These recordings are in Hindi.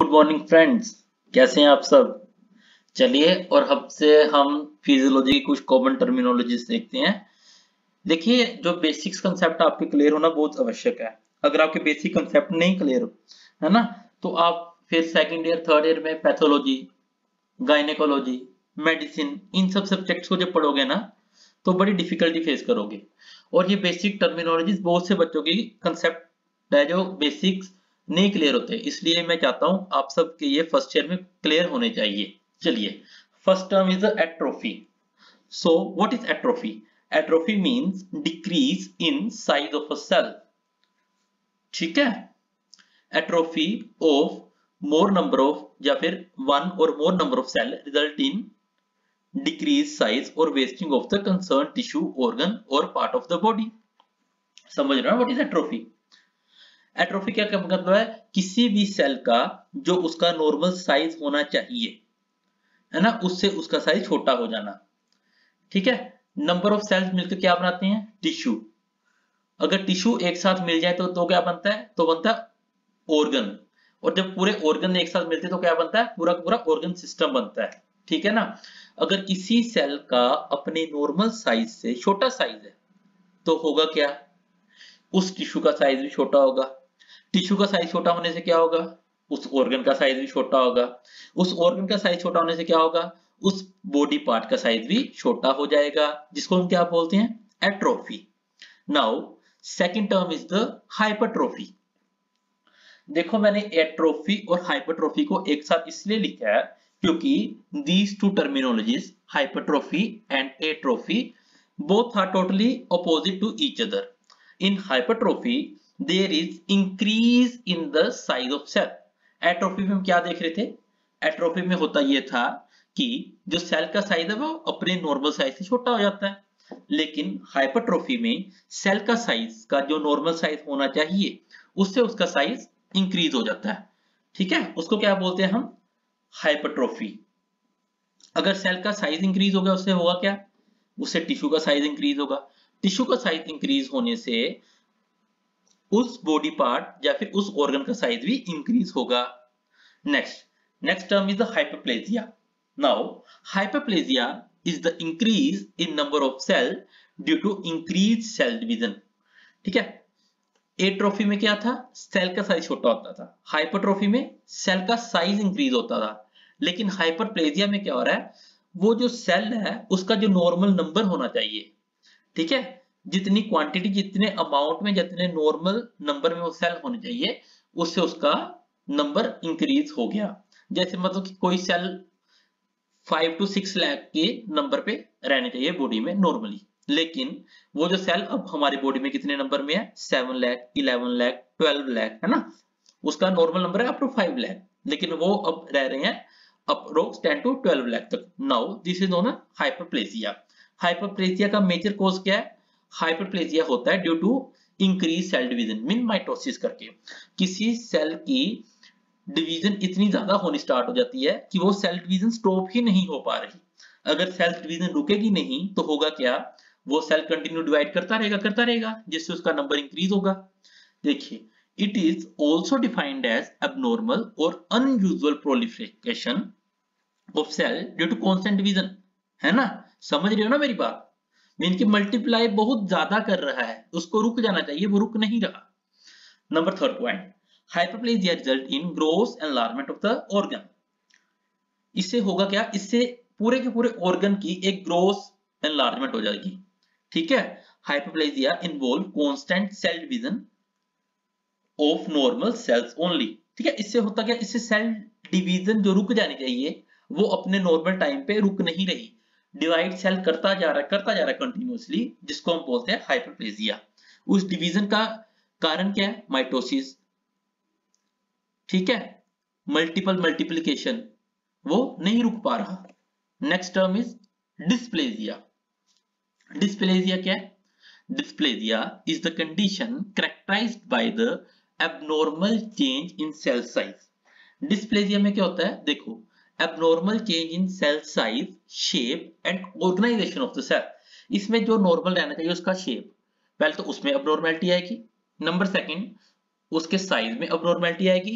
गुड मॉर्निंग फ्रेंड्स, कैसे हैं आप सब। चलिए और अब से हम फिजियोलॉजी की कुछ कॉमन टर्मिनोलॉजीज देखते हैं। देखिए, जो बेसिक्स कंसेप्ट आपके क्लियर होना बहुत आवश्यक है। अगर आपके बेसिक कंसेप्ट नहीं क्लियर हो, है ना, तो आप फिर सेकंड ईयर थर्ड ईयर में पैथोलॉजी, गायनेकोलॉजी, मेडिसिन, इन सब सब्जेक्ट्स को जब पढ़ोगे ना, तो बड़ी डिफिकल्टी फेस करोगे। और ये बेसिक टर्मिनोलॉजीज बहुत से बच्चों की कंसेप्ट है जो बेसिक्स नहीं क्लियर होते, इसलिए मैं चाहता हूं आप सबके ये फर्स्ट ईयर में क्लियर होने चाहिए। चलिए, first term is atrophy. So what is atrophy? Atrophy means decrease in size of a cell. ठीक है, atrophy of more number of या फिर वन और more number of cell result in decrease size or wasting of the concerned tissue, organ or part of the body। समझ रहे हो व्हाट इज एट्रोफी? एट्रोफी क्या मतलब है? किसी भी सेल का जो उसका नॉर्मल साइज होना चाहिए, है ना, उससे उसका साइज छोटा हो जाना। ठीक है, नंबर ऑफ सेल्स मिलकर क्या बनाते हैं? टिश्यू। अगर टिश्यू एक साथ मिल जाए तो क्या बनता है? तो बनता है ऑर्गन। और जब पूरे ऑर्गन एक साथ मिलते हैं तो क्या बनता है? पूरा का पूरा ऑर्गन सिस्टम बनता है। ठीक है ना। अगर किसी सेल का अपने नॉर्मल साइज से छोटा साइज है तो होगा क्या? उस टिश्यू का साइज भी छोटा होगा। टिश्यू का साइज छोटा होने से क्या होगा? उस ऑर्गन का साइज भी छोटा होगा। उस ऑर्गन का साइज छोटा होने से क्या होगा? उस बॉडी पार्ट का साइज भी छोटा हो जाएगा, जिसको हम क्या बोलते हैं? Atrophy. Now second term is the hypertrophy. देखो, मैंने एट्रोफी और हाइपरट्रोफी को एक साथ इसलिए लिखा है क्योंकि these two terminologies, hypertrophy and atrophy, both are totally opposite to each other. In hypertrophy, there is increase in the size of cell. Atrophy में हम क्या देख रहे थे? एट्रोफी में होता यह था कि जो सेल का साइज है वो अपने नॉर्मल साइज से छोटा हो जाता है, लेकिन हाइपरट्रोफी में सेल का साइज का जो नॉर्मल साइज होना चाहिए उससे उसका साइज इंक्रीज हो जाता है। ठीक है, उसको क्या बोलते हैं हम? हाइपरट्रोफी। अगर सेल का साइज इंक्रीज हो गया उससे होगा क्या? उससे टिश्यू का साइज इंक्रीज होगा। टिश्यू का साइज इंक्रीज होने से उस बॉडी पार्ट या फिर उस ऑर्गन का साइज भी इंक्रीज होगा। Next term is the hyperplasia. Now hyperplasia is the increase in number of cell due to increase cell division. ठीक है, एट्रोफी में क्या था? सेल का साइज छोटा होता था। हाइपरट्रोफी में सेल का साइज इंक्रीज होता था। लेकिन हाइपरप्लेजिया में क्या हो रहा है? वो जो सेल है उसका जो नॉर्मल नंबर होना चाहिए, ठीक है, जितनी क्वांटिटी, जितने अमाउंट में, जितने नॉर्मल नंबर में वो सेल होने चाहिए, उससे उसका नंबर इंक्रीज हो गया। जैसे मतलब कि कोई सेल 5 to 6 लाख के नंबर पे रहने चाहिए बॉडी में नॉर्मली, लेकिन वो जो सेल अब हमारी बॉडी में कितने नंबर में है? 7 लाख, 11 लाख, 12 लाख, है ना। उसका नॉर्मल नंबर है अप टू 5 लाख, लेकिन वो अब रह रहे हैं अप्रोक्स 10 to 12 लाख तक। Now this is known as hyperplasia. Hyperplasia का मेजर कॉज क्या है? हाइपरप्लेजिया होता है due to increase cell division, mean mitosis करके। किसी सेल की डिवीजन इतनी ज्यादा होनी स्टार्ट हो जाती है कि वो सेल डिवीजन स्टॉप ही नहीं हो पा रही। अगर सेल डिवीजन रुकेगी नहीं तो होगा क्या? वो सेल कंटिन्यू डिवाइड करता रहेगा जिससे उसका नंबर इंक्रीज होगा। देखिए, it is also defined as abnormal or unusual proliferation of cell due to constant division। है ना, समझ रहे हो ना मेरी बात? मीन की मल्टीप्लाई बहुत ज्यादा कर रहा है, उसको रुक जाना चाहिए, वो रुक नहीं रहा। Number third point, hyperplasia result in growth enlargement of the organ. इससे होगा क्या? इससे पूरे के पूरे ऑर्गन की एक ग्रोथ एनलार्जमेंट हो जाएगी। ठीक है, hyperplasia involve constant cell division of normal cells only. ठीक है, इससे होता क्या? इससे सेल डिवीजन जो रुक जानी चाहिए वो अपने नॉर्मल टाइम पे रुक नहीं रही, डिवाइड सेल करता जा रहा है कंटिन्यूअसली, जिसको हम बोलते हैं हाइपरप्लेजिया। उस डिवीजन का कारण क्या है? माइटोसिस। ठीक है, मल्टीप्लिकेशन, वो नहीं रुक पा रहा। Next term is dysplasia. Dysplasia क्या है? Dysplasia is the condition characterized by the abnormal change in cell size। Dysplasia में क्या होता है? देखो, abnormal change in cell size, shape and organization of the cell। इसमें जो नॉर्मल रहना चाहिए उसका शेप, पहले तो उसमें abnormality आएगी। नंबर सेकंड, उसके साइज में abnormality आएगी।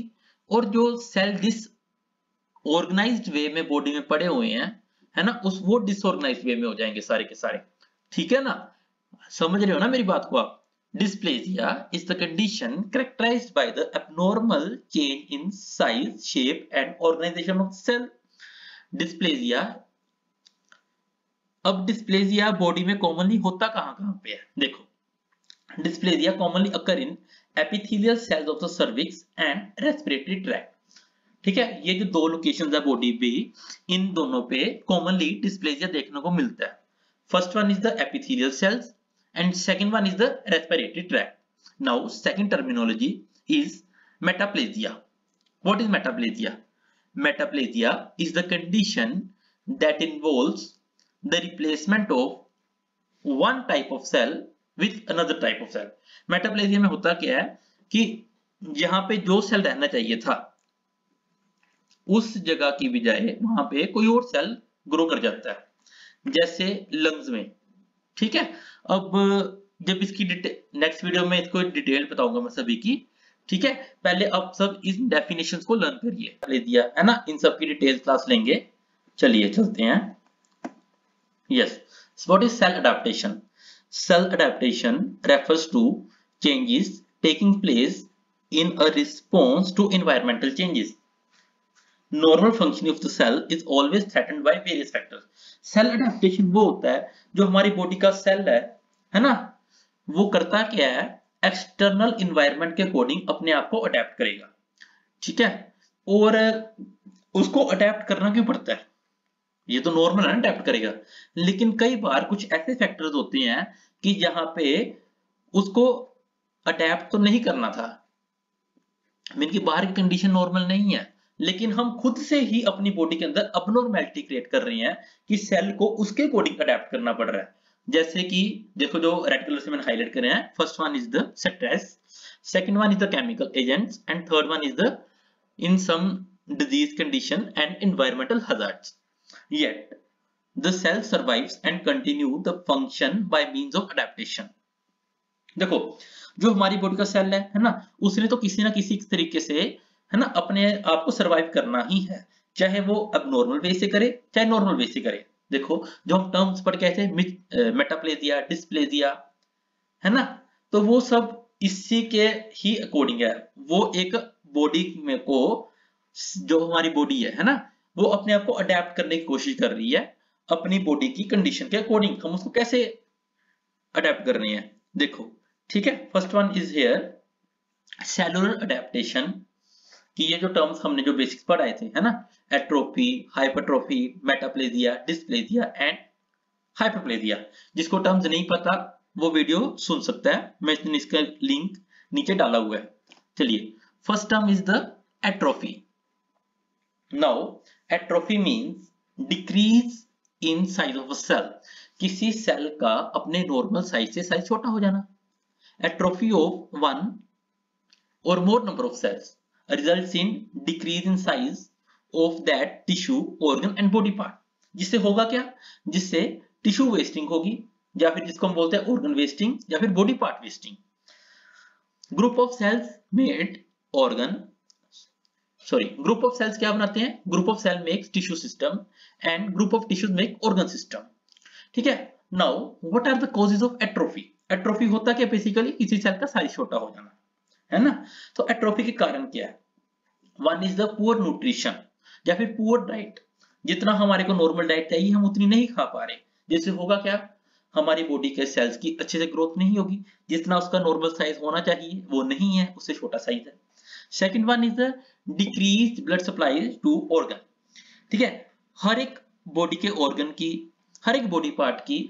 और जो सेल डिसऑर्गेनाइज्ड वे में बॉडी में पड़े हुए हैं, है ना, वो डिसऑर्गेनाइज्ड वे में हो जाएंगे सारे के सारे। ठीक है ना, समझ रहे हो ना मेरी बात को आप? Dysplasia is the condition characterized by the abnormal change in size, shape and organization of cell. Dysplasia, अब dysplasia बॉडी में कॉमनली होता कहां पे है? देखो, dysplasia commonly occur in epithelial cells of the cervix and respiratory tract। ठीक है, ये जो दो लोकेशंस है बॉडी पे, इन दोनों पे कॉमनली डिस्प्लेजिया देखने को मिलता है। First one is the epithelial cells and second one is the respiratory tract. Now second terminology is metaplasia. What is metaplasia? Metaplasia is the condition that involves the replacement of one type of cell with another type of cell. Metaplasia में होता क्या है कि जहां पे जो सेल रहना चाहिए था उस जगह की बजाय वहां पे कोई और सेल ग्रो कर जाता है, जैसे लंग्स में। ठीक है, अब जब इसकी नेक्स्ट वीडियो में इसको डिटेल बताऊंगा मैं सभी की। ठीक है, पहले आप सब इन डेफिनेशंस को लर्न करिए, ले दिया है ना, इन सब की डिटेल क्लास लेंगे। चलिए चलते हैं। Yes, what is cell adaptation? Cell adaptation refers to changes taking place in a response to environmental changes. Normal functioning of the cell is always threatened by various factors. Cell adaptation वो होता है जो हमारी बॉडी का सेल है ना, वो करता क्या है, एक्सटर्नल इन्वायरमेंट के अकॉर्डिंग अपने आप को अडेप्ट करेगा। ठीक है, और उसको अडेप्ट करना क्यों पड़ता है? ये तो नॉर्मल है ना, अडेप्ट करेगा, लेकिन कई बार कुछ ऐसे फैक्टर्स होते हैं कि जहां पे उसको अडेप्ट तो नहीं करना था, मीन की बाहर की कंडीशन नॉर्मल नहीं है, लेकिन हम खुद से ही अपनी बॉडी के अंदर अबनॉर्मैलिटी क्रिएट कर रही हैं कि सेल को उसके अकॉर्डिंग अडेप्ट करना पड़ रहा है। जैसे कि देखो, जो रेड कलर से मैंने हाईलाइट करे हैं, first one is the stress, second one is the chemical agents and third one is the in some disease condition and environmental hazards. Yet the cell survives and continue the function by means of adaptation. देखो, जो हमारी बॉडी का सेल है ना, उसने तो किसी ना किसी तरीके से, है ना, अपने आप को सरवाइव करना ही है, चाहे वो अबनॉर्मल वे से करे चाहे नॉर्मल वे से करे। देखो, जो हम टर्म्स पढ़ के थे, मेटाप्लेजिया, डिस्प्लेजिया, है ना, तो वो सब इसी के ही अकॉर्डिंग है। वो एक बॉडी में को, जो हमारी बॉडी है ना, वो अपने आप को अडेप्ट करने की कोशिश कर रही है अपनी बॉडी की कंडीशन के अकॉर्डिंग। हम उसको कैसे अडेप्ट कर रहे हैं, देखो। ठीक है, first one is here cellular adaptation, कि ये जो टर्म्स हमने जो बेसिक्स पढ़ाए थे, है ना, atrophy, hypertrophy, metaplasia, dysplasia and hyperplasia. जिसको टर्म्स नहीं पता वो वीडियो सुन सकता है, मैं इसका लिंक नीचे डाला हुआ है। चलिए, first term is the atrophy. Now atrophy means decrease in size of a cell, किसी सेल का अपने नॉर्मल साइज से साइज छोटा हो जाना। Atrophy of one or more number of cells results in decrease in size of that tissue, organ and body part। जिससे होगा क्या, जिससे टिश्यू वेस्टिंग होगी, या फिर जिसको हम बोलते हैं ऑर्गन वेस्टिंग या फिर body part wasting. Group of cells made organ, sorry, group of cells क्या बनाते हैं, group of cell makes tissue system and group of tissues make organ system. ठीक है, now what are the causes of atrophy? Atrophy होता क्या, बेसिकली किसी सेल का साइज छोटा हो जाना, है ना। तो एट्रोफी के कारण क्या है? One is the poor nutrition या फिर पुअर डाइट। जितना हमारे को नॉर्मल डाइट चाहिए हम उतनी नहीं खा पा रहे, जिससे होगा क्या, हमारी बॉडी के सेल्स की अच्छे से ग्रोथ नहीं होगी, जितना उसका नॉर्मल साइज होना चाहिए वो नहीं है, उससे छोटा साइज है। Second one is the decrease blood supply to organ. ठीक है, हर एक बॉडी के ऑर्गन की, हर एक बॉडी पार्ट की,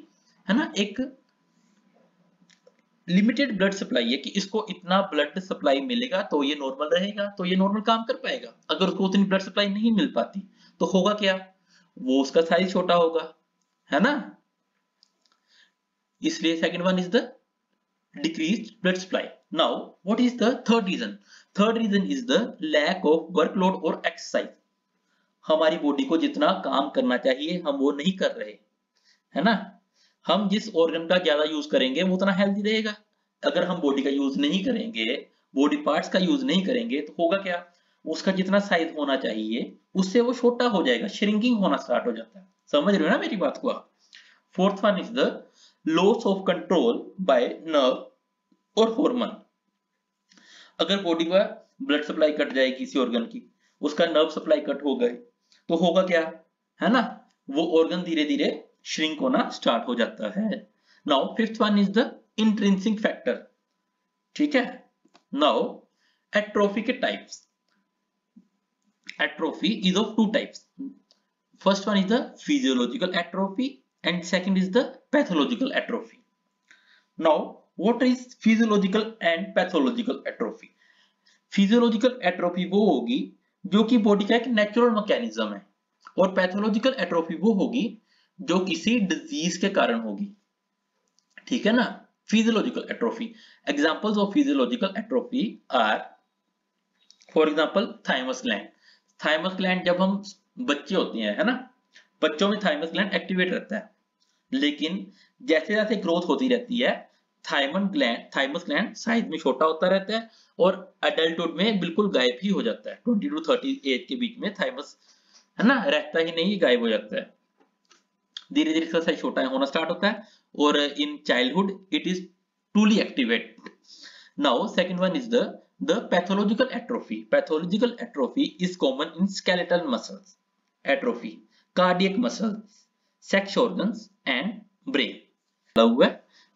है ना, एक लिमिटेड ब्लड सप्लाई है कि इसको इतना ब्लड सप्लाई मिलेगा तो ये नॉर्मल रहेगा, तो ये नॉर्मल काम कर पाएगा। अगर उसको उतनी ब्लड सप्लाई नहीं मिल पाती तो होगा क्या, वो उसका साइज छोटा होगा, है ना। इसलिए second one is the decreased blood supply. Now what is the third reason? Third reason is the lack of workload और एक्सरसाइज। हमारी बॉडी को जितना काम करना चाहिए हम वो नहीं कर रहे, है ना। हम जिस ऑर्गन का ज्यादा यूज करेंगे वो उतना हेल्दी रहेगा। अगर हम बॉडी का यूज नहीं करेंगे, बॉडी पार्ट्स का यूज नहीं करेंगे, तो होगा क्या, उसका जितना साइज होना चाहिए उससे वो छोटा हो जाएगा, श्रिंकिंग होना स्टार्ट हो जाता है। समझ रहे हो ना मेरी बात को आप? Fourth one is the loss of control by nerve और हार्मोन। अगर बॉडी का ब्लड सप्लाई कट जाए किसी ऑर्गन की, उसका नर्व सप्लाई कट हो गए, तो होगा क्या, है ना, वो ऑर्गन धीरे धीरे श्रिंक होना स्टार्ट हो जाता है। Now fifth one is the intrinsic factor. ठीक है, नाउ एट्रोफी के types. Atrophy is of two types. First one is the physiological atrophy and second is the pathological atrophy. Now, what is physiological and pathological atrophy? Physiological atrophy वो होगी जो कि बॉडी का एक नेचुरल मैकेनिज्म है, और पैथोलॉजिकल एट्रोफी वो होगी जो किसी डिजीज के कारण होगी। ठीक है ना? Physiological atrophy, examples of physiological atrophy are, for example thymus gland. Thymus gland जब हम बच्चे होते हैं, है ना, बच्चों में थाइमस ग्लैंड एक्टिवेट रहता है, लेकिन जैसे जैसे ग्रोथ होती रहती है थाइमस ग्लैंड साइज में छोटा होता रहता है और अडल्टहुड में बिल्कुल गायब ही हो जाता है। 20 to 30 एज के बीच में थाइमस, है ना, रहता ही नहीं, गायब हो जाता है। धीरे धीरे इसका साइज छोटा होना स्टार्ट होता है और in childhood it is truly activate. Now second one is the pathological atrophy. Pathological atrophy is common in skeletal muscles atrophy, cardiac muscles, sex organs and brain. हुआ,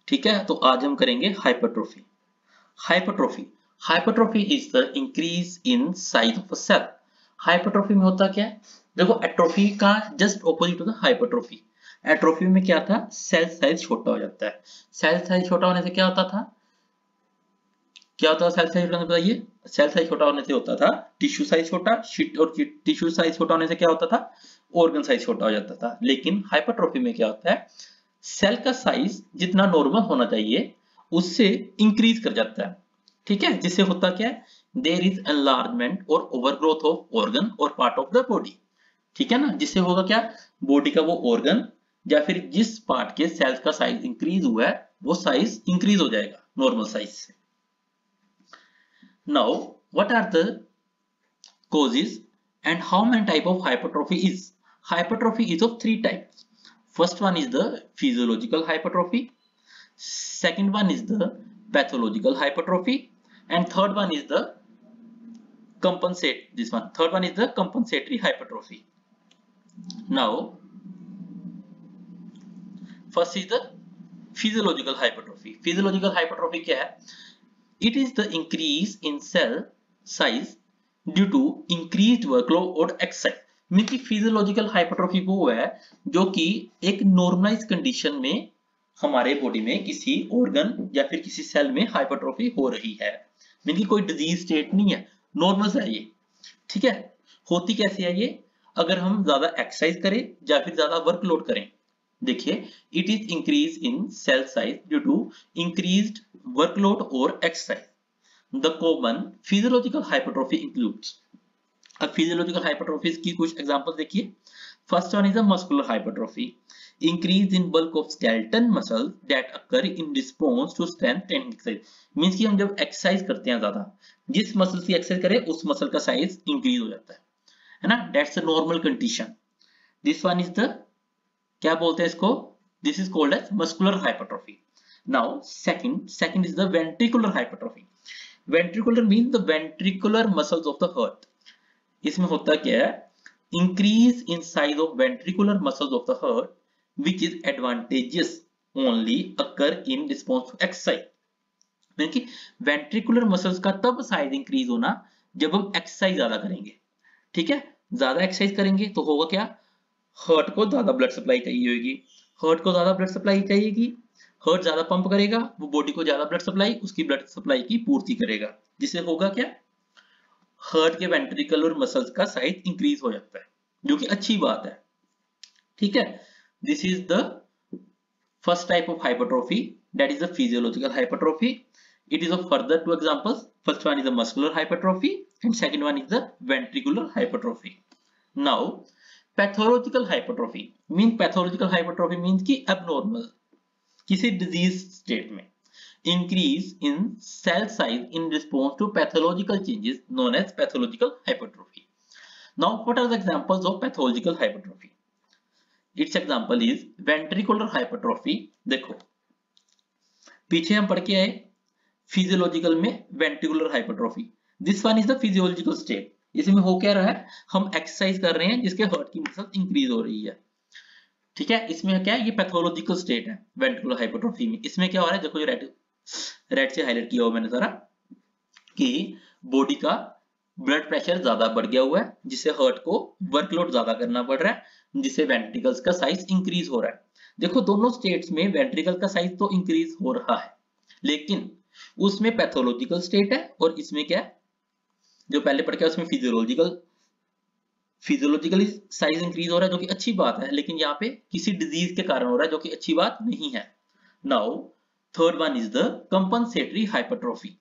ठीक है। तो आज हम करेंगे hypertrophy. Hypertrophy is the increase in size of a cell. Hypertrophy में होता क्या है, देखो एट्रोफी का जस्ट ऑपोजिट होता है हाइपरट्रोफी। एट्रोफी में क्या था, सेल साइज छोटा हो जाता है। सेल साइज छोटा होने से क्या होता था, क्या होता है सेल साइज छोटा, बताइए। सेल साइज छोटा होने से होता था टिश्यू साइज छोटा, और टिश्यू साइज छोटा होने से क्या होता था, ऑर्गन साइज छोटा हो जाता था। लेकिन हाइपरट्रोफी में क्या होता है, सेल का साइज जितना नॉर्मल होना चाहिए उससे इंक्रीज कर जाता है। ठीक है, जिससे होता क्या है, देयर इज एनलार्जमेंट और ओवरग्रोथ ऑफ ऑर्गन और पार्ट ऑफ द बॉडी। ठीक है ना, जिससे होगा क्या, बॉडी का वो ऑर्गन या फिर जिस पार्ट के सेल्स का साइज इंक्रीज हुआ है वो साइज इंक्रीज हो जाएगा नॉर्मल साइज से। Now, what are the causes and how many type of hypertrophy is? Hypertrophy is of three types. First one is the physiological hypertrophy. Second one is the pathological hypertrophy, and third one is the Third one is the compensatory hypertrophy. Now, first is the physiological hypertrophy. Physiological hypertrophy क्या है? It is the increase in cell size due to increased workload or exercise. Mean की फिजियोलॉजिकल हाइपरट्रोफी वो है जो कि एक नॉर्मलाइज कंडीशन में हमारे बॉडी में किसी ऑर्गन या फिर किसी सेल में हाइपरट्रोफी हो रही है। मीन की कोई डिजीज स्टेट नहीं है, नॉर्मल है ये। ठीक है, होती कैसे है ये, अगर हम ज्यादा एक्सरसाइज करें या फिर ज्यादा वर्कलोड करें। देखिए, it is increase in cell size due to increased workload और exercise. The common physiological hypertrophy includes. अब फिजियोलॉजिकल हाइपरट्रोफीज की कुछ एग्जांपल देखिए। First one is a muscular hypertrophy, increase in bulk of skeleton muscle that occur in response to strength training exercise. Means कि हम जब एक्सरसाइज करते हैं ज्यादा, जिस मसल की एक्सरसाइज करें उस मसल का साइज इंक्रीज हो जाता है ना, that's a normal condition. This one is the, क्या बोलते हैं इसको, this is called as muscular hypertrophy. Now second is the ventricular hypertrophy. Ventricular means the ventricular muscles of the heart. इसमें होता क्या है, increase in size of ventricular muscles of the heart which is advantageous only occur in response to exercise. यानी कि वेंट्रिकुलर मसल्स का तब साइज इंक्रीज होना जब हम एक्सरसाइज ज्यादा करेंगे। ठीक है, ज्यादा एक्सरसाइज करेंगे तो होगा क्या, हार्ट को ज्यादा ब्लड सप्लाई चाहिए होगी, हार्ट को ज्यादा ब्लड सप्लाई चाहिएगी, हार्ट ज्यादा पंप करेगा, वो बॉडी को ज्यादा ब्लड सप्लाई, उसकी ब्लड सप्लाई की पूर्ति करेगा, जिससे होगा क्या, हार्ट के वेंट्रिकुलर मसल्स का साइज इंक्रीज हो जाता है, जो कि अच्छी बात है। ठीक है, this is the first type of hypertrophy, that is the physiological hypertrophy. It is of further two examples. First one is the muscular hypertrophy and second one is the ventricular hypertrophy. Now, pathological hypertrophy means, pathological hypertrophy means कि abnormal, किसी disease state में। increase in cell size in response to pathological changes known as pathological hypertrophy. Now, what are the examples of pathological hypertrophy? Its example is ventricular hypertrophy. देखो पीछे हम पढ़ के आए फिजियोलॉजिकल में ventricular hypertrophy. This one is the physiological state. इसमें हो क्या रहा है, हम एक्सरसाइज कर रहे हैं जिसके हार्ट की मसल्स इंक्रीज हो रही है. ठीक है, इसमें क्या है, ये पैथोलॉजिकल स्टेट है वेंट्रिकुलर हाइपरट्रोफी में. इसमें क्या हो रहा है, देखो ये रेड से हाईलाइट किया हुआ मैंने सारा कि बॉडी का ब्लड प्रेशर ज्यादा बढ़ गया हुआ है जिससे हार्ट को वर्कलोड ज्यादा करना पड़ रहा है जिससे वेंट्रिकल्स का साइज इंक्रीज हो रहा है. देखो दोनों स्टेट्स में वेंट्रिकल का साइज तो इंक्रीज हो रहा है लेकिन उसमें पैथोलॉजिकल स्टेट है और इसमें क्या है, जो पहले पढ़ के उसमें फिजियोलॉजिकली साइज इंक्रीज हो रहा है जो कि अच्छी बात है, लेकिन यहाँ पे किसी डिजीज के कारण हो रहा है जो कि अच्छी बात नहीं है. Now third one is the compensatory hypertrophy.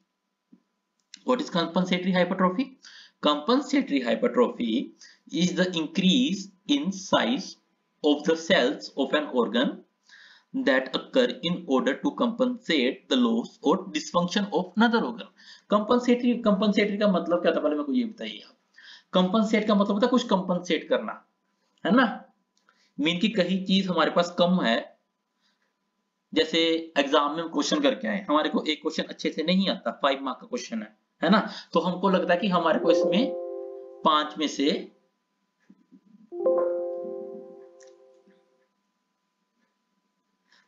What is compensatory hypertrophy? Compensatory hypertrophy is the increase in size of the cells of an organ that occur in order to compensate the loss or dysfunction of another organ. Compensatory का मतलब क्या था, पहले मेरे को ये बताइए. कंपनसेट का मतलब होता है कुछ कंपनसेट करना, है ना. मीन की कहीं चीज हमारे पास कम है, जैसे एग्जाम में हम क्वेश्चन करके आए, हमारे को एक क्वेश्चन अच्छे से नहीं आता, 5 मार्क का क्वेश्चन है ना, तो हमको लगता है कि हमारे को इसमें 5 में से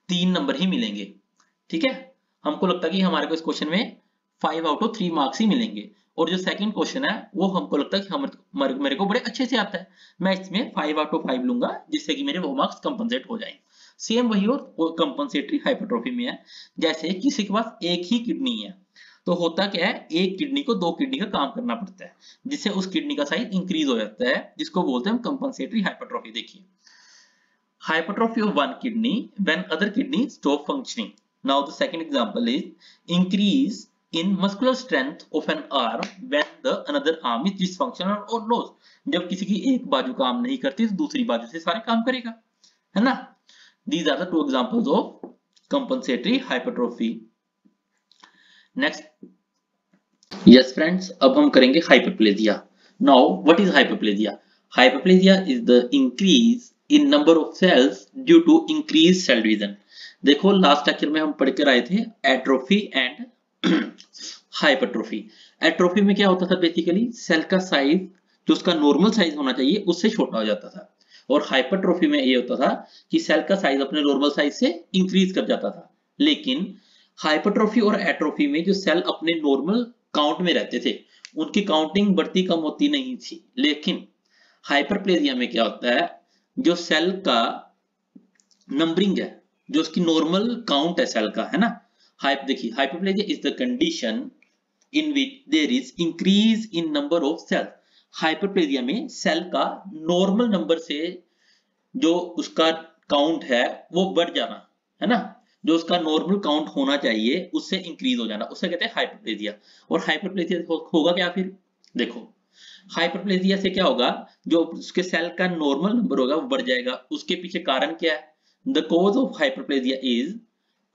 3 नंबर ही मिलेंगे. ठीक है, हमको लगता है कि हमारे को इस क्वेश्चन में 5 आउट ऑफ 3 मार्क्स ही मिलेंगे. और जो सेकंड क्वेश्चन है वो हमको लगता है कि मेरे को बड़े अच्छे से आता है, मैं इसमें 5 आउट ऑफ 5 लूंगा जिससे कि मेरे वो मार्क्स कंपनसेट हो जाएं. सेम वही और कंपनसेटरी हाइपरट्रोफी में है. जैसे किसी के पास एक ही किडनी है तो होता क्या है, एक किडनी को 2 किडनी का काम करना पड़ता है जिससे उस किडनी का साइज इंक्रीज हो जाता है, जिसको बोलते हैं हम कंपनसेटरी हाइपरट्रोफी. देखिए, hypertrophy of one kidney when other kidney stop functioning. Now the second example is increase in muscular strength of an arm when the another arm is dysfunctional or lost. जब किसी की एक बाजू काम नहीं करती तो दूसरी बाजू से सारे काम करेगा, है ना. These are the two examples of compensatory hypertrophy. Next, yes friends, अब हम करेंगे hyperplasia. Now what is hyperplasia? Hyperplasia is the increase in number of cells due to increased cell division. देखो लास्ट लेक्चर में हम पढ़ कर आए थे एट्रोफी एंड हाइपरट्रोफी. एट्रोफी में क्या होता था, बेसिकली सेल का साइज जो उसका नॉर्मल साइज होना चाहिए उससे छोटा हो जाता था, और हाइपरट्रोफी में ये होता था कि सेल का साइज अपने नॉर्मल साइज से इंक्रीज कर जाता था. लेकिन हाइपरट्रोफी और एट्रोफी में जो सेल अपने नॉर्मल काउंट में रहते थे उनकी काउंटिंग बढ़ती कम होती नहीं थी. लेकिन हाइपरप्लेजिया में क्या होता है, जो सेल का नंबरिंग है, जो उसकी नॉर्मल काउंट है सेल का, है ना. देखिए, hyperplasia is the condition in which there is increase in number of cell. Hyperplasia में सेल का नॉर्मल नंबर से जो उसका काउंट है वो बढ़ जाना, है ना. जो उसका नॉर्मल काउंट होना चाहिए उससे इंक्रीज हो जाना, उसे कहते हैं हाइपरप्लेजिया. और हाइपरप्लेजिया होगा क्या फिर, देखो हाइपरप्लेजिया से क्या होगा, जो उसके सेल का नॉर्मल नंबर होगा वो बढ़ जाएगा. उसके पीछे कारण क्या है, the cause of hyperplasia is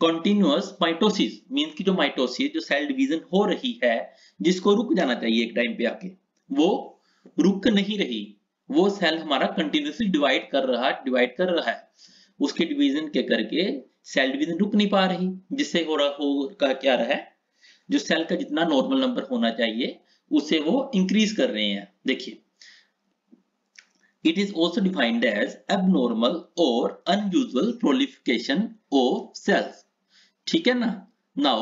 continuous mitosis. Means की जो माइटोसिस, जो सेल डिवीजन हो रही है जिसको रुक जाना चाहिए एक टाइम पे आके, वो रुक नहीं रही. वो सेल हमारा कंटिन्यूसली डिवाइड कर रहा है. उसके डिवीजन के करके सेल डिवीजन रुक नहीं पा रही, जिससे क्या रहा है, जो सेल का जितना नॉर्मल नंबर होना चाहिए उसे वो इंक्रीज कर रहे हैं. देखिए, it is also defined as abnormal or unusual proliferation of cells. ठीक है ना. Now,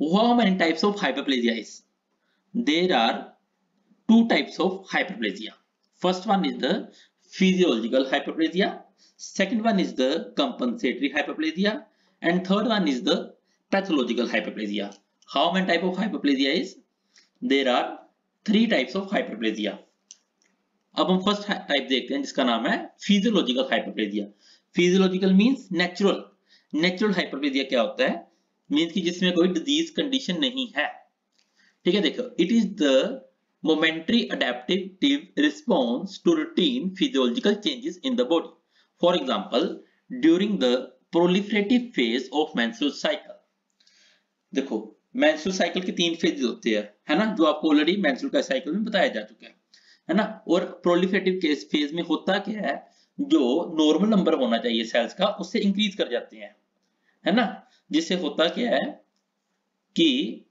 how many types of hyperplasia is? There are 2 types of hyperplasia. First one is the physiological hyperplasia. Second one is the compensatory hyperplasia, and third one is the pathological hyperplasia. How many type of hyperplasia is? There are 3 types of hyperplasia. अब हम फर्स्ट टाइप देखते हैं जिसका नाम है physiological hyperplasia. Physiological means natural. Natural hyperplasia क्या होता है, मींस कि जिसमें कोई डिजीज कंडीशन नहीं है. ठीक है, देखो, it is the momentary adaptive response to routine physiological changes in the body. For example, during the proliferative phase of menstrual cycle. देखो मेंस्ट्रुअल साइकिल के 3 फेज होते हैं, है ना, जो आपको ऑलरेडी मेंस्ट्रुअल का साइकिल में बताया जा चुका है ना। और प्रोलिफेटिव केस फेज में होता क्या है, जो नॉर्मल नंबर होना चाहिए सेल्स का उससे इंक्रीज कर जाते हैं, है ना। जिससे होता क्या है कि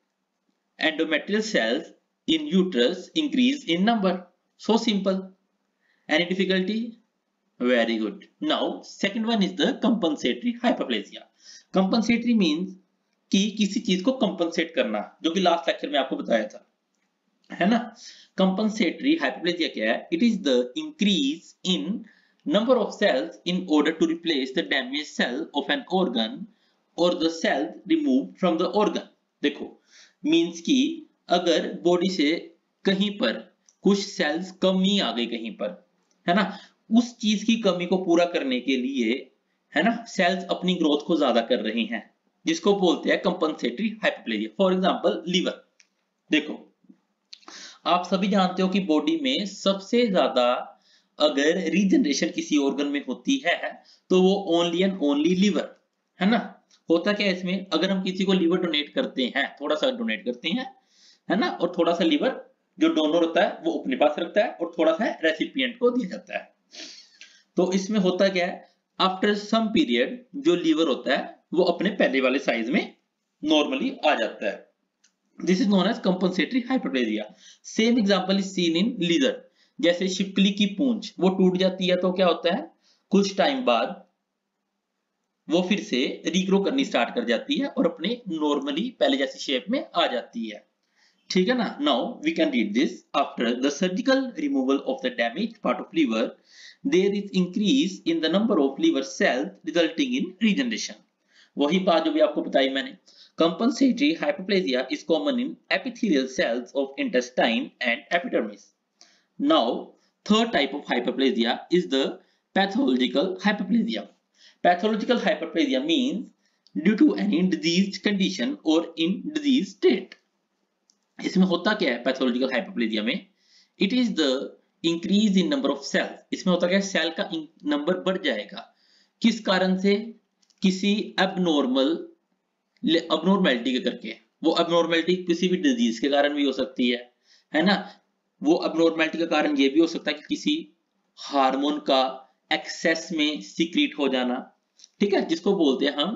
endometrial cells in uterus increase in number. So simple. Any difficulty? Very good. Now second one is the compensatory hyperplasia. Compensatory means कि किसी चीज को कंपनसेट करना, जो कि लास्ट लेक्चर में आपको बताया था, है ना। कंपनसेटरी हाइपरप्लेजिया क्या है? It is the increase in number of cells in order to replace the damage cell of an organ और the cell remove from the organ. देखो मींस कि अगर बॉडी से कहीं पर कुछ सेल्स कमी आ गई कहीं पर, है ना, उस चीज की कमी को पूरा करने के लिए, है ना, सेल्स अपनी ग्रोथ को ज्यादा कर रही हैं, जिसको बोलते हैं compensatory hyperplasia. For example liver. देखो आप सभी जानते हो कि बॉडी में सबसे ज्यादा अगर रीजनरेशन किसी ऑर्गन में होती है तो वो ओनली एंड ओनली लीवर, है ना। होता क्या है इसमें, अगर हम किसी को लीवर डोनेट करते हैं, थोड़ा सा डोनेट करते हैं, है ना, और थोड़ा सा लीवर जो डोनर होता है वो अपने पास रखता है और थोड़ा सा रेसिपिएंट को दिया जाता है। तो इसमें होता क्या है, आफ्टर सम पीरियड जो लीवर होता है वो अपने पहले वाले साइज में नॉर्मली आ जाता है। This is known as compensatory hyperplasia. Same example is seen in lizard. जैसे छिपकली की पूंछ वो टूट जाती है तो क्या होता है, कुछ टाइम बाद वो फिर से रीग्रो करनी स्टार्ट कर जाती है और अपने नॉर्मली पहले जैसी शेप में आ जाती है, ठीक है ना। Now we can read this, after the surgical removal of the damaged part of liver there is increase in the number of liver cells resulting in regeneration. वही बात जो भी आपको बताई मैंने। Compensatory hyperplasia is common in epithelial cells of intestine and epidermis. Now, third type of hyperplasia is the pathological hyperplasia. Pathological hyperplasia means due to any diseased condition or in disease state. इसमें होता क्या है pathological hyperplasia में? It is the increase in number of cells. इसमें होता क्या है, सेल का नंबर बढ़ जाएगा। किस कारण से? किसी अबनॉर्मैलिटी के करके। वो अबनॉर्मैलिटी किसी भी डिजीज के कारण भी हो सकती है ना। वो अबनॉर्मैलिटी का कारण ये भी हो सकता है कि किसी हार्मोन का एक्सेस में सीक्रेट हो जाना, ठीक है, जिसको बोलते हैं हम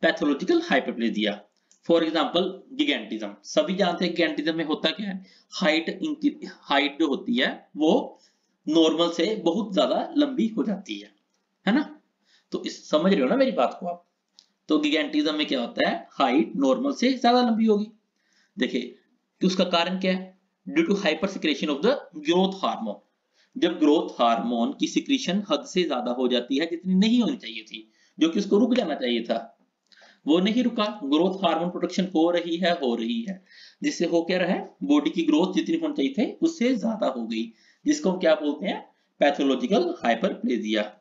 pathological hyperplasia. For example gigantism. सभी जानते हैं गिगेंटिज्म में होता क्या है, हाइट जो होती है वो नॉर्मल से बहुत ज्यादा लंबी हो जाती है ना। तो इस समझ रहे हो ना मेरी बात को आप। तो गिगेंटिज्म में क्या होता है, हाइट नॉर्मल से ज्यादा लंबी होगी। देखिए कि उसका कारण क्या है, due to hypersecretion of the growth hormone. जब ग्रोथ हार्मोन की सिक्रीशन हद से ज्यादा हो जाती है, जितनी नहीं होनी चाहिए थी, जो कि उसको रुक जाना चाहिए था, वो नहीं रुका। ग्रोथ हार्मोन प्रोडक्शन हो रही है, जिससे हो क्या रहा है, बॉडी की ग्रोथ जितनी होनी चाहिए थी उससे ज्यादा हो गई, जिसको हम क्या बोलते हैं, पैथोलॉजिकल हाइपरप्लेजिया।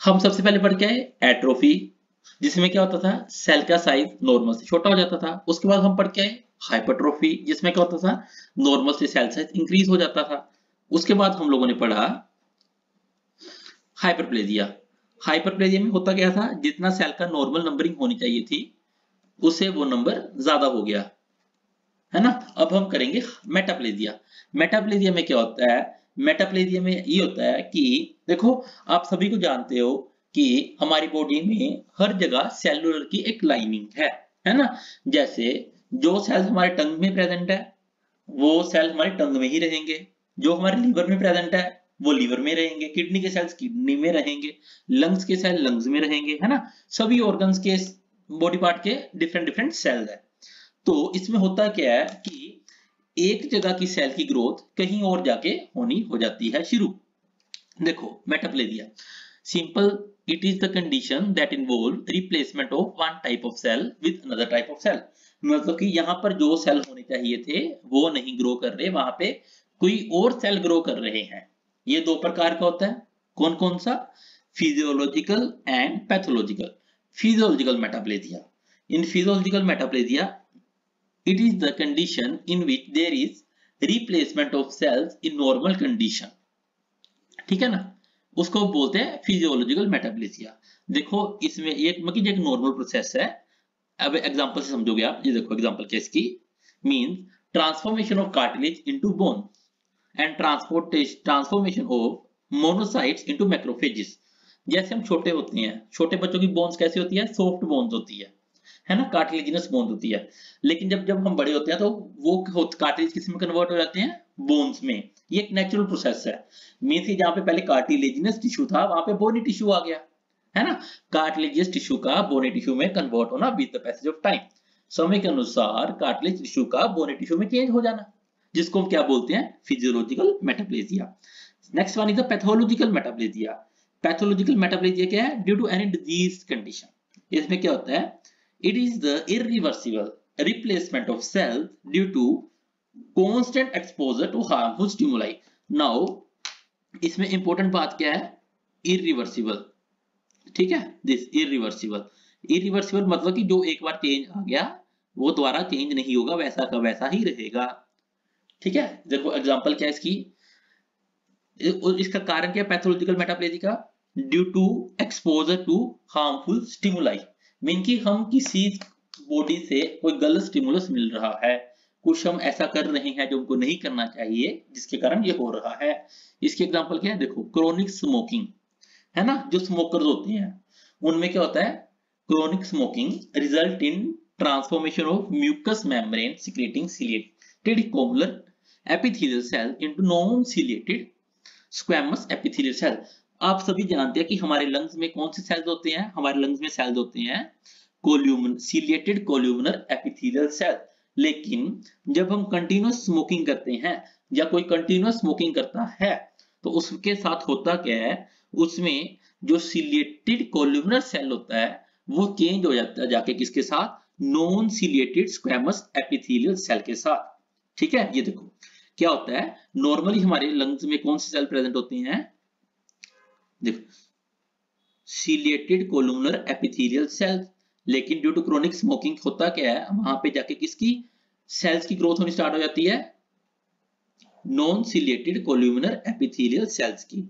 हम सबसे पहले पढ़ के आए एट्रोफी, जिसमें क्या होता था, सेल का साइज नॉर्मल से छोटा हो जाता था। उसके बाद हम पढ़ के आए हाइपरट्रोफी, जिसमें क्या होता था, नॉर्मल से सेल साइज इंक्रीज हो जाता था। उसके बाद हम लोगों ने पढ़ा हाइपरप्लेजिया। हाइपरप्लेजिया में होता क्या था, जितना सेल का नॉर्मल नंबरिंग होनी चाहिए थी उससे वो नंबर ज्यादा हो गया, है ना। अब हम करेंगे मेटाप्लेजिया। मेटाप्लेजिया में क्या होता है, मेटाप्लेजिया में ये होता है कि देखो आप सभी को जानते हो कि हमारी बॉडी में हर जगह सेलुलर की एक लाइनिंग है ना। जैसे जो सेल हमारे टंग में प्रेजेंट है वो सेल हमारे टंग में ही रहेंगे, जो हमारे लीवर में प्रेजेंट है वो लीवर में रहेंगे, किडनी के सेल्स किडनी में रहेंगे, लंग्स के सेल लंग्स में रहेंगे, है ना। सभी ऑर्गन्स के बॉडी पार्ट के डिफरेंट डिफरेंट सेल्स है। तो इसमें होता क्या है कि एक जगह की सेल की ग्रोथ कहीं और जाके होनी हो जाती है शुरू। देखो metaplasia simple, it is the condition that involve replacement of one type of cell with another type of cell. मतलब कि यहाँ पर जो सेल होने चाहिए थे वो नहीं ग्रो कर रहे, वहां पे कोई और सेल ग्रो कर रहे हैं। ये दो प्रकार का होता है, कौन कौन सा, physiological and pathological. Physiological metaplasia, in physiological metaplasia it is the condition in which there is replacement of cells in normal condition, ठीक है ना, उसको बोलते हैं फिजियोलॉजिकल मेटाप्लेजिया। देखो इसमें एक मतलब एक नॉर्मल प्रोसेस है, अब एग्जांपल से समझोगे आप, ये देखो एग्जांपल केस की means transformation of cartilage into bone and transformation of monocytes into macrophages. जैसे हम छोटे होते हैं, छोटे बच्चों की बोन्स कैसी होती है, सॉफ्ट बोन्स होती है ना, कार्टिलेजिनस बोन्स होती है। लेकिन जब जब हम बड़े होते हैं तो वो कार्टिलेज किस में कन्वर्ट हो जाते हैं, बोन्स में। ये एक नेचुरल प्रोसेस है। मींस कि जहां पे पहले कार्टिलेजिनस टिश्यू था वहां पे बोनी टिश्यू आ गया, है ना। कार्टिलेजियस टिश्यू का बोनी टिश्यू में कन्वर्ट होना with the passage of time. समय के अनुसार कार्टिलेज टिश्यू का बोनी टिश्यू में चेंज हो जाना, जिसको हम क्या बोलते हैं, physiological metaplasia. Next one is the pathological metaplasia. Pathological metaplasia क्या है, due to any disease condition. इसमें क्या होता है, it is the irreversible replacement of cell due to constant exposure to harmful stimuli. Now इसमें इंपॉर्टेंट बात क्या है, इरिवर्सिबल, ठीक है। दिस इरिवर्सिबल, इरिवर्सिबल मतलब कि जो एक बार चेंज आ गया वो दोबारा चेंज नहीं होगा, वैसा का वैसा ही रहेगा, ठीक है। देखो एग्जांपल क्या है इसकी, इसका कारण क्या है पैथोलॉजिकल मेटाप्लेजी का, due to exposure to harmful stimuli. Mean कि हम किसी बॉडी से कोई गलत स्टिमुलस मिल रहा है, कुछ हम ऐसा कर रहे हैं जो उनको नहीं करना चाहिए, जिसके कारण ये हो रहा है। इसके एग्जांपल क्या है, देखो क्रोनिक स्मोकिंग, है ना। जो स्मोकर्स होते हैं उनमें क्या होता है, chronic smoking result in transformation of mucus membrane secreting ciliated columnar epithelial cell into non ciliated squamous epithelial cell. आप सभी जानते हैं कि हमारे लंग्स में कौन से सेल्स होते हैं, हमारे लंग्स में सेल्स होते हैं कोल्यूमन सीलिएटेड कोल्यूमनर एपिथेलियल सेल। लेकिन जब हम कंटिन्यूअस स्मोकिंग करते हैं या कोई कंटिन्यूअस स्मोकिंग करता है तो उसके साथ होता क्या है, उसमें जो सीलिएटेड कोल्यूमनर सेल होता है वो चेंज हो जाता है जाके किसके साथ, non ciliated squamous epithelial cell के साथ, ठीक है। ये देखो क्या होता है, नॉर्मली हमारे लंग्स में कौन से सेल प्रेजेंट होते हैं, देखो सीलिएटेड कोलुमनर एपिथेलियल सेल्स। लेकिन ड्यू टू क्रोनिक स्मोकिंग होता क्या है, वहां पे जाके किसकी सेल्स की ग्रोथ होनी स्टार्ट हो जाती है, non ciliated columnar epithelial cells की,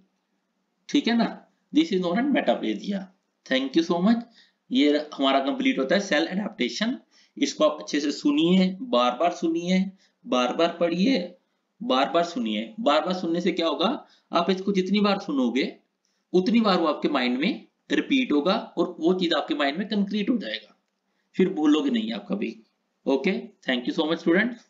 ठीक है ना। This is known as metaplasia. Thank you so much. ये हमारा कंप्लीट होता है सेल एडेप्टेशन। इसको आप अच्छे से सुनिए, बार बार सुनिए, बार बार पढ़िए, बार बार सुनिए। बार बार सुनने से क्या होगा, आप इसको जितनी बार सुनोगे उतनी बार वो आपके माइंड में रिपीट होगा और वो चीज आपके माइंड में कंक्रीट हो जाएगा, फिर भूलोगे नहीं आप कभी। Okay, thank you so much students.